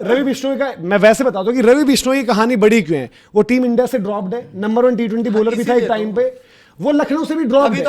रवि बिश्नोई का मैं वैसे बताता हूँ कि रवि बिश्नोई की कहानी बड़ी क्यों है। वो टीम इंडिया से ड्रॉप्ड है, नंबर 1 T20 बॉलर भी था एक टाइम पे, वो लखनऊ से भी ड्रॉप्ड है,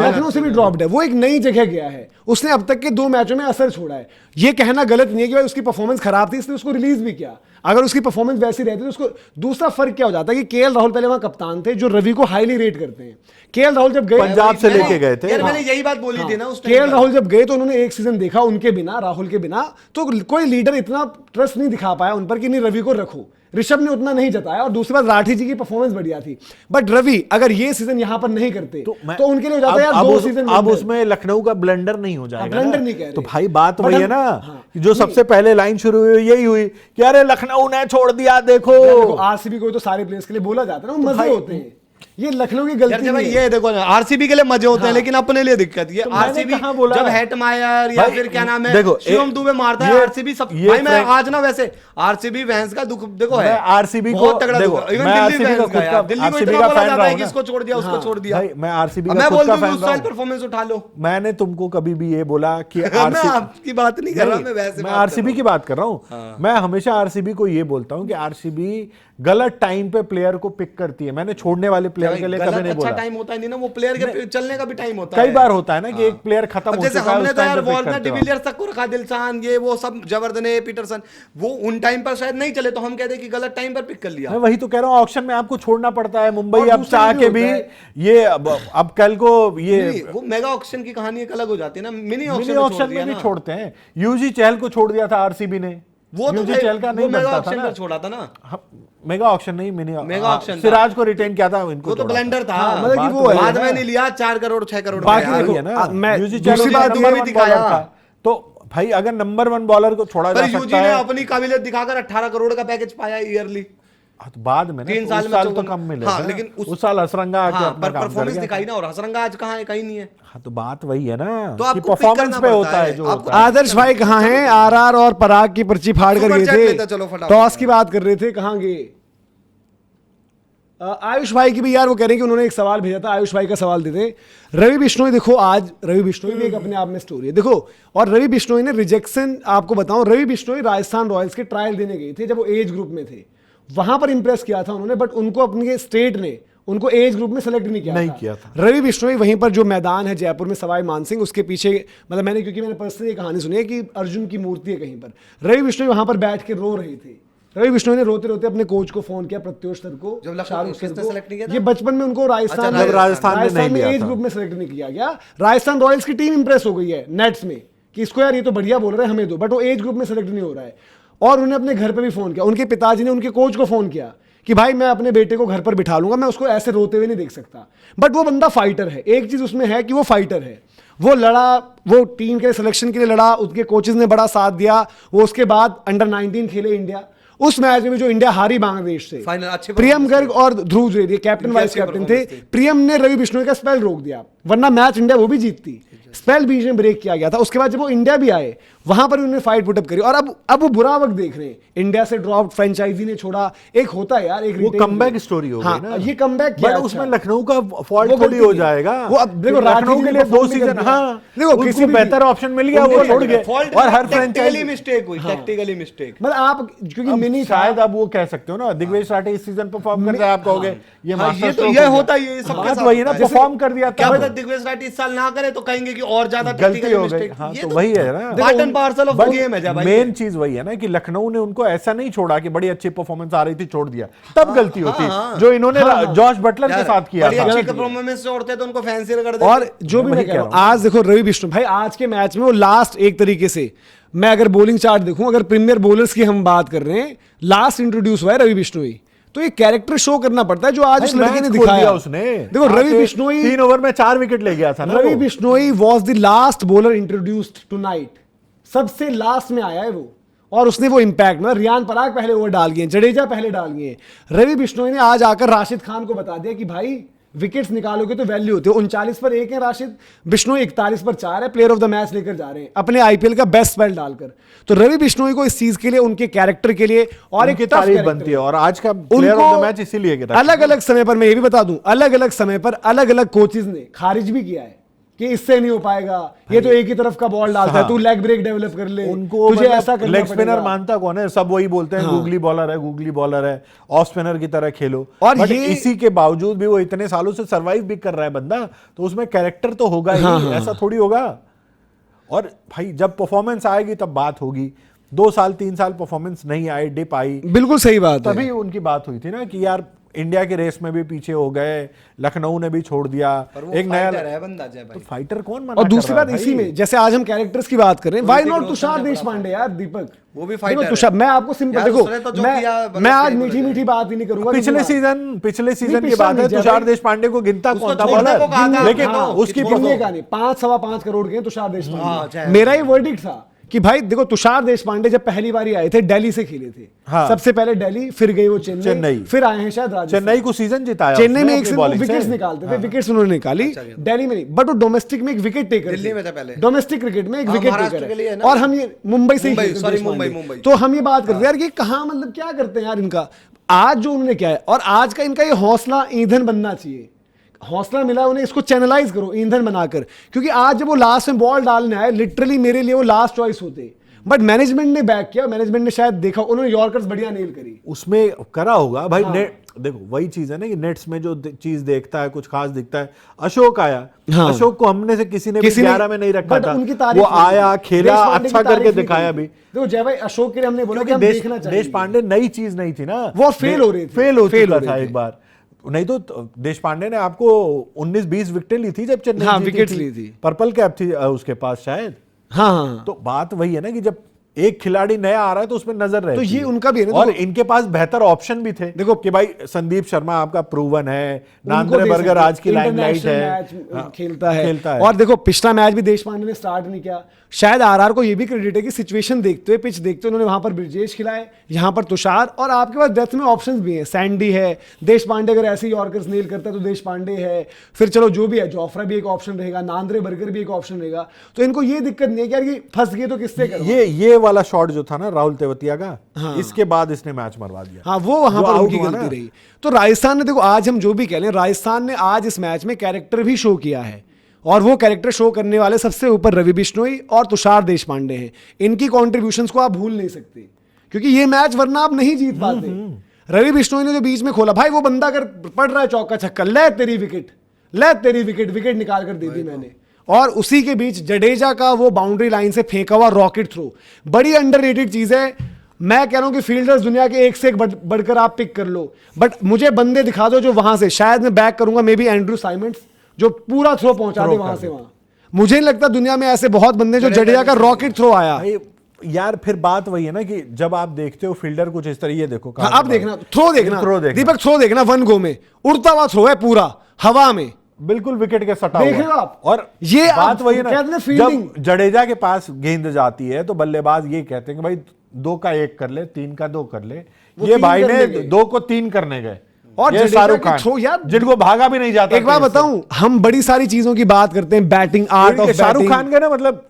लखनऊ से भी ड्रॉप्ड है, वो एक नई जगह गया है, उसने अब तक के 2 मैचों में असर छोड़ा है। ये कहना गलत नहीं है कि भाई उसकी परफॉर्मेंस खराब थी इसलिए उसको रिलीज भी किया, अगर उसकी परफॉर्मेंस वैसी रहती तो उसको। दूसरा फर्क क्या हो जाता है कि केएल राहुल पहले वहां कप्तान थे जो रवि को हाईली रेट करते हैं। केएल राहुल जब गए पंजाब से लेके गए थे, मैंने यही बात बोली थी ना उस केएल राहुल जब गए तो उन्होंने एक सीजन देखा उनके बिना, राहुल के बिना, तो कोई लीडर इतना ट्रस्ट नहीं दिखा पाया उन पर कि नहीं रवि को रखो। ऋषभ ने उतना नहीं जताया, और दूसरी बात राठी जी की परफॉर्मेंस बढ़िया थी, बट रवि अगर ये सीजन यहां पर नहीं करते तो उनके लिए हो जाता है यार 2 सीजन। अब उसमें लखनऊ का ब्लंडर नहीं हो जाएगा, ब्लंडर नहीं कह रहे तो भाई बात वही है ना, जो सबसे पहले लाइन शुरू हुई यही हुई कि अरे लखनऊ ने छोड़ दिया। देखो आरसीबी को तो सारे प्लेयर्स के लिए बोला जाता है ना, मजे होते हैं, ये लखनऊ की गलती भाई। ये देखो ना, आरसीबी के लिए मजे होते हैं लेकिन अपने लिए दिक्कत ये। आरसीबी जब हेटमायर या फिर क्या नाम है शिवम दुबे मारता है आरसीबी सब। भाई मैं आज ना वैसे आरसीबी फैंस का दुख देखो है, आरसीबी को तगड़ा दुख, इवन दिल्ली फैंस का यार, दिल्ली को इतना बोला जाता है कि इसको छोड़ दिया उसको छोड़ दिया। मैं आरसीबी का मैं खुद बोल का दूं फैन उस साल परफॉर्मेंस उठा लो। मैंने तुमको कभी भी ये बोला कि मैं आपकी बात नहीं कर रहा, मैं वैसे मैं आरसीबी की बात कर रहा हूँ। मैं हमेशा आरसीबी को ये बोलता हूँ कि आरसीबी गलत टाइम पे प्लेयर को पिक करती है। मैंने छोड़ने वाले प्लेयर के लिए कभी नहीं बोला। अच्छा टाइम होता है नहीं ना, वो प्लेयर के चलने का भी टाइम होता है। कई बार होता है ना कि एक प्लेयर खत्म हो चुका है, हमने तो यार वॉर्नर, डिविलियर्स तक को रखा, दिलशान, ये वो सब, जबरदने, पीटरसन, वो उन टाइम पर शायद नहीं चले तो हम कहते कि गलत टाइम पर पिक कर लिया। मैं वही तो कह रहा हूँ, ऑक्शन में आपको छोड़ना पड़ता है। मुंबई अब चाह के भी ये अब कल को ये वो मेगा ऑक्शन की कहानी एक अलग हो जाती है ना, मिनी ऑक्शन में भी छोड़ते हैं। यूजी चहल को छोड़ दिया था आरसीबी ने, वो तो चहल का नहीं मेगा बनता ऑक्शन था पर छोड़ा था ना, मेगा ऑक्शन नहीं, मेगा ऑक्शन सिराज को रिटेन किया था, इनको वो तो ब्लेंडर था, मतलब कि वो बाद में नहीं लिया 4 करोड़ 6 करोड़। बाकी देखो ना, मैं दूसरी बात ये भी दिखाया तो भाई अगर नंबर 1 बॉलर को छोड़ा जा सकता है, अपनी काबिलियत दिखाकर 18 करोड़ का पैकेज पाया ईयरली। तो बाद में 3 साल में तो कम मिले, लेकिन उस साल हसरंगा आके अपना काम परफॉर्मेंस दिखाई ना, और हसरंगा आज कहाँ है, कहीं नहीं है। हाँ तो बात वही है ना तो कि परफॉर्मेंस पे होता है जो होता है। आदर्श भाई कहाँ हैं? आरआर और पराग की पर्ची फाड़ कर गए थे, टॉस की बात कर रहे थे, कहाँ गए? आयुष भाई की भी यार वो कह रहे हैं कि उन्होंने एक सवाल भेजा था, आयुष भाई का सवाल देते। रवि बिश्नोई देखो, आज रवि बिश्नोई भी एक अपने आप में स्टोरी है देखो, और रवि बिश्नोई ने रिजेक्शन, आपको बताऊं, रवि बिश्नोई राजस्थान रॉयल्स के ट्रायल देने गए थे जब वो एज ग्रुप में थे, वहां पर इंप्रेस किया था उन्होंने, बट उनको अपने स्टेट ने उनको एज ग्रुप में सेलेक्ट नहीं किया था। रवि बिश्नोई वहीं पर जो मैदान है जयपुर में सवाई मानसिंह, उसके पीछे मतलब मैंने पर्सनली ये कहानी सुनी है कि अर्जुन की मूर्ति है कहीं पर, रवि बिश्नोई वहां पर बैठ के रो रहे थे। रवि बिश्नोई ने रोते रोते अपने कोच को फोन किया, प्रत्योष सर को, शाहरुख सर को, ये बचपन में उनको राजस्थान में एज ग्रुप में सेलेक्ट नहीं किया गया। राजस्थान रॉयल्स की टीम इंप्रेस हो गई है नेट्स में कि इसको यार ये तो बढ़िया बोल रहे हैं, हमें दो, बट वो एज ग्रुप में सेलेक्ट नहीं हो रहा है। और उन्हें अपने घर पे भी फोन किया, उनके पिताजी ने उनके कोच को फोन किया कि भाई मैं अपने बेटे को घर पर बिठा लूंगा, मैं उसको ऐसे रोते हुए नहीं देख सकता। बट वो बंदा फाइटर है, एक चीज उसमें है कि वो फाइटर है, वो लड़ा, वो टीम के सिलेक्शन के लिए लड़ा, उसके कोचेस ने बड़ा साथ दिया, वो उसके बाद अंडर 19 खेले इंडिया, उस मैच में जो इंडिया हारी बांग्लादेश से, प्रियम गर्ग और ध्रुव जुरेल कैप्टन वाइस कैप्टन थे, प्रियम ने रवि बिश्नोई का स्पेल रोक दिया, वरना मैच इंडिया वो भी जीतती, स्पेल बीच में ब्रेक किया गया था। उसके बाद जब वो इंडिया भी आए वहां पर उन्होंने फाइट पुटअप करी, और अब वो बुरा वक्त देख रहे हैं, इंडिया से ड्रॉप, फ्रेंचाइजी ने छोड़ा, एक होता है यार, एक वो कमबैक स्टोरी हो गई ना, ये कमबैक किया, उसमें लखनऊ का फॉल्ट थोड़ी हो जाएगा। वो अब देखो लखनऊ के लिए 2 सीजन, हाँ देखो किसी बेहतर ऑप्शन मिल गया वो छोड़ गए, और हर फ्रेंचाइजी मिस्टेक हुई, टैक्टिकली मिस्टेक, मतलब आप क्योंकि मिनी शायद अब वो कह सकते हो ना, दिग्विजय राठी इस सीजन परफॉर्म कर रहा है, आप कहोगे ये ये होता है, ये सबके साथ वही है ना, परफॉर्म कर दिया, क्या पता दिग्विजय राठी इस साल ना करे तो कहेंगे कि और ज्यादा गलती हो गई। हाँ तो वही है ना, part and parcel of the game है। मेन चीज वही है ना कि लखनऊ ने उनको ऐसा नहीं छोड़ा कि बड़ी अच्छी परफॉर्मेंस आ रही थी छोड़ दिया, तब गलती होती जो इन्होंने जॉश बटलर के साथ किया था। अच्छी परफॉर्मेंस छोड़ते तो उनको फैंसी रगड़ देते। और जो भी मैं कह रहा हूं, आज देखो रवि बिश्नोई भाई आज के मैच में वो लास्ट, एक तरीके से मैं अगर बॉलिंग चार्ट देखूं, अगर प्रीमियर बॉलर्स की हम बात कर रहे हैं, लास्ट इंट्रोड्यूस हुआ है रवि बिश्नोई, तो ये कैरेक्टर शो करना पड़ता है जो आज उस लड़के ने दिखाया उसने। देखो रवि बिश्नोई 3 ओवर में 4 विकेट ले गया था ना। Ravi Bishnoi was the last bowler introduced tonight, सबसे लास्ट में आया है वो, और उसने वो इंपैक्ट, मतलब रियान पराग पहले ओवर डाल गए, जडेजा पहले डाल गए, रवि बिश्नोई ने आज आकर राशिद खान को बता दिया कि भाई विकेट्स निकालोगे तो वैल्यू होती है। 39 पर 1 है राशिद, बिश्नोई 41 पर 4 है, प्लेयर ऑफ द मैच लेकर जा रहे हैं अपने आईपीएल का बेस्ट स्पेल डालकर। तो रवि बिश्नोई को इस चीज के लिए, उनके कैरेक्टर के लिए और एक तारीफ बनती है, और आज का प्लेयर ऑफ द मैच इसीलिए अलग अलग समय पर, मैं ये भी बता दूं, अलग अलग समय पर अलग अलग कोचेस ने खारिज भी किया है कि इससे नहीं हो पाएगा, ये तो एक ही तरफ का बॉल डालता है, तू लेग ब्रेक डेवलप कर ले, उनको तुझे ऐसा करना लेग स्पिनर पड़ेगा। मानता कौन है? सब वही बोलते हैं गूगली बॉलर है, गूगली बॉलर है, ऑफ स्पिनर की तरह खेलो। और बट ये इसी के बावजूद भी वो इतने सालों से सरवाइव भी कर रहा है बंदा, तो उसमें कैरेक्टर तो होगा ही, ऐसा थोड़ी होगा। और भाई जब परफॉर्मेंस आएगी तब बात होगी। 2 साल 3 साल परफॉर्मेंस नहीं आई, डिप आई, बिल्कुल सही बात है। तभी उनकी बात हुई थी ना कि यार इंडिया की रेस में भी पीछे हो गए, लखनऊ ने भी छोड़ दिया, एक नया है बंदा जय भाई। तो फाइटर कौन मना और कर दूसरी रहा बात है इसी भाई? में, जैसे आज हम कैरेक्टर्स की बात कर रहे हैं, व्हाई नॉट तुषार देशपांडे यार, दीपक वो भी देखो फाइटर तुषार, मैं आपको सिंपल यार, देखो, उसने तो जो किया, मैं आज मीठी मीठी बात ही नहीं करूंगा। पिछले सीजन की बात है, तुषार देशपांडे को गिनता कौन था छोड़ने को कहा बॉलर, था, लेकिन हाँ, उसकी गिनने का नहीं, 5-5.25 करोड़ के हैं तुषार देशपांडे। हाँ, मेरा ही वर्डिक्ट था कि भाई देखो, तुषार देशपांडे जब पहली बार आए थे दिल्ली से खेले थे, हाँ। सबसे पहले दिल्ली, फिर गए वो चेन्नई, फिर आए हैं शायद राजस्थान। चेन्नई को सीजन जिताया, चेन्नई में एक से विकेट्स निकालते थे, विकेट्स उन्होंने निकाली, दिल्ली में नहीं, बट वो डोमेस्टिक में एक विकेट टेकर, दिल्ली में था पहले, डोमेस्टिक क्रिकेट में एक हाँ, विकेट महाराष्ट्र के लिए है टेकर, ना? और हम ये मुंबई से ही खेलते थे, सॉरी देशपांडे। मुंबई। तो हम ये बात करते हैं यार कि कहाँ, मतलब क्या करते हैं यार इनका, आज जो उन्होंने क्या है, और आज का इनका ये हौसला ईंधन बनना चाहिए, हौसला मिला उन्हें, इसको चैनलाइज करो ईंधन बनाकर, क्योंकि आज जब वो लास्ट में बॉल डालने आए, लिटरली मेरे लिए वो लास्ट चॉइस होते, बट मैनेजमेंट ने बैक किया, मैनेजमेंट ने शायद देखा, उन्होंने यॉर्कर्स बढ़िया नेल करी, उसमें करा होगा भाई। नेट देखो, वही चीज है ना कि नेट्स में जो चीज देखता है कुछ खास दिखता है। अशोक आया, अशोक को हमने से किसी ने भी 11 में नहीं रखा था, वो आया, खेला, अच्छा करके दिखाया भी। देखो जय भाई, अशोक के लिए हमने बोला कि हम देखना चाहिए, देशपांडे नई चीज नहीं थी ना, वो फेल हो रही थी, फेल हो चुका था एक बार। नहीं तो देशपांडे ने आपको 19-20 विकेटें ली थी जब चेन्नई, हाँ, विकेट ली थी, पर्पल कैप थी उसके पास शायद। हाँ, तो बात वही है ना कि जब एक खिलाड़ी नया आ रहा है तो उसमें नजर रहती तो ये है। उनका भी है ना, और इनके पास बेहतर ऑप्शन भी थे। देखो कि भाई संदीप शर्मा आपका प्रूवन है, नांद्रे बर्गर आज की लाइमलाइट है, खेलता है। और देखो पिछला मैच भी देशपांडे ने स्टार्ट नहीं किया, शायद आरआर को ये भी क्रेडिट है कि सिचुएशन देखते हुए, पिच देखते हुए उन्होंने वहां पर ब्रिजेश खिलाए, यहाँ पर तुषार, और आपके पास डेथ में ऑप्शंस भी हैं, सैंडी है, देशपांडे अगर ऐसे ही यॉर्कर्स नेल करता है तो देशपांडे है, फिर चलो जो भी है, जोफ्रा भी एक ऑप्शन रहेगा, नांद्रे बर्गर भी एक ऑप्शन रहेगा, तो इनको ये दिक्कत नहीं है कि यार ये फंस गए तो किससे करें। ये वाला शॉट जो था ना राहुल तेवतिया का, हाँ। इसके बाद इसने मैच मरवा दिया, हाँ, वो वहां पर उनकी गलती रही। तो राजस्थान ने, देखो आज हम जो भी कह लें, राजस्थान ने आज इस मैच में कैरेक्टर भी शो किया है, और वो कैरेक्टर शो करने वाले सबसे ऊपर रवि बिश्नोई और तुषार देशपांडे हैं। इनकी कॉन्ट्रीब्यूशंस को आप भूल नहीं सकते, क्योंकि ये मैच वरना आप नहीं जीत पाते। रवि बिश्नोई ने जो बीच में खोला, भाई वो बंदा अगर पड़ रहा है चौका छक्का, ले तेरी विकेट, विकेट निकाल कर दे दी मैंने। और उसी के बीच जडेजा का वो बाउंड्री लाइन से फेंका हुआ रॉकेट थ्रो, बड़ी अंडररेटेड चीज है। मैं कह रहा हूं कि फील्डर्स दुनिया के एक से एक बढ़कर आप पिक कर लो, बट मुझे बंदे दिखा दो जो वहां से, शायद मैं बैक करूंगा मे बी एंड्रू साइमंड्स, जो पूरा थ्रो पहुंचा दे वहां से वहां। मुझे नहीं लगता दुनिया में ऐसे बहुत बंदे जो जडेजा का रॉकेट थ्रो आया यार। फिर बात वही है ना कि जब आप देखते हो फील्डर कुछ इस तरह, ये देखो हाँ, आप देखना थ्रो देखना दीपक, थ्रो देखना, वन गो में उड़ता हुआ थ्रो है पूरा हवा में, बिल्कुल विकेट के सटा देख हुआ आप। और ये बात वही है ना, जब जडेजा के पास गेंद जाती है तो बल्लेबाज ये कहते हैं कि भाई 2 का 1 कर ले, 3 का 2 कर ले। ये भाई ने 2 को 3 करने गए, और ये शाहरुख खान यार जिनको भागा भी नहीं जाता। एक बात बताऊं, हम बड़ी सारी चीजों की बात करते हैं, batting art of Shahrukh Khan के ना, मतलब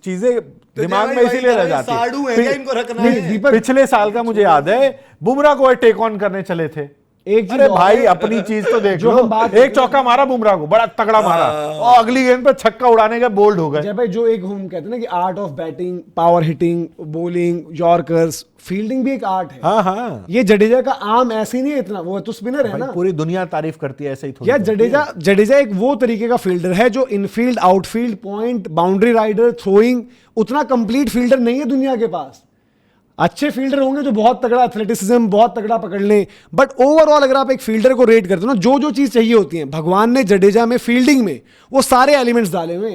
चीजें दिमाग में इसीलिए रह जाती है। पिछले साल का मुझे याद है, बुमराह को टेक ऑन करने चले थे, एक अरे भाई अपनी चीज तो देख लो, एक चौका मारा बुमराह को, बड़ा तगड़ा मारा, और अगली गेंद पे छक्का उड़ाने का बोल्ड हो गए। जब भाई जो एक हम कहते हैं ना कि art of batting, power hitting, bowling, yorkers, fielding भी एक आर्ट है। हाँ हाँ, ये जडेजा का आम ऐसे नहीं है इतना, वो तो स्पिनर है ना, पूरी दुनिया तारीफ करती है ऐसे ही थोड़ी। यार जडेजा एक वो तरीके का फील्डर है जो infield, outfield, point, boundary rider, throwing, उतना कंप्लीट फील्डर नहीं है दुनिया के पास। अच्छे फील्डर होंगे जो बहुत तगड़ा एथलेटिसिज्म, बहुत तगड़ा पकड़ लें, बट ओवरऑल अगर आप एक फील्डर को रेट करते हो ना, जो चीज चाहिए होती है, भगवान ने जडेजा में फील्डिंग में वो सारे एलिमेंट्स डाले हुए।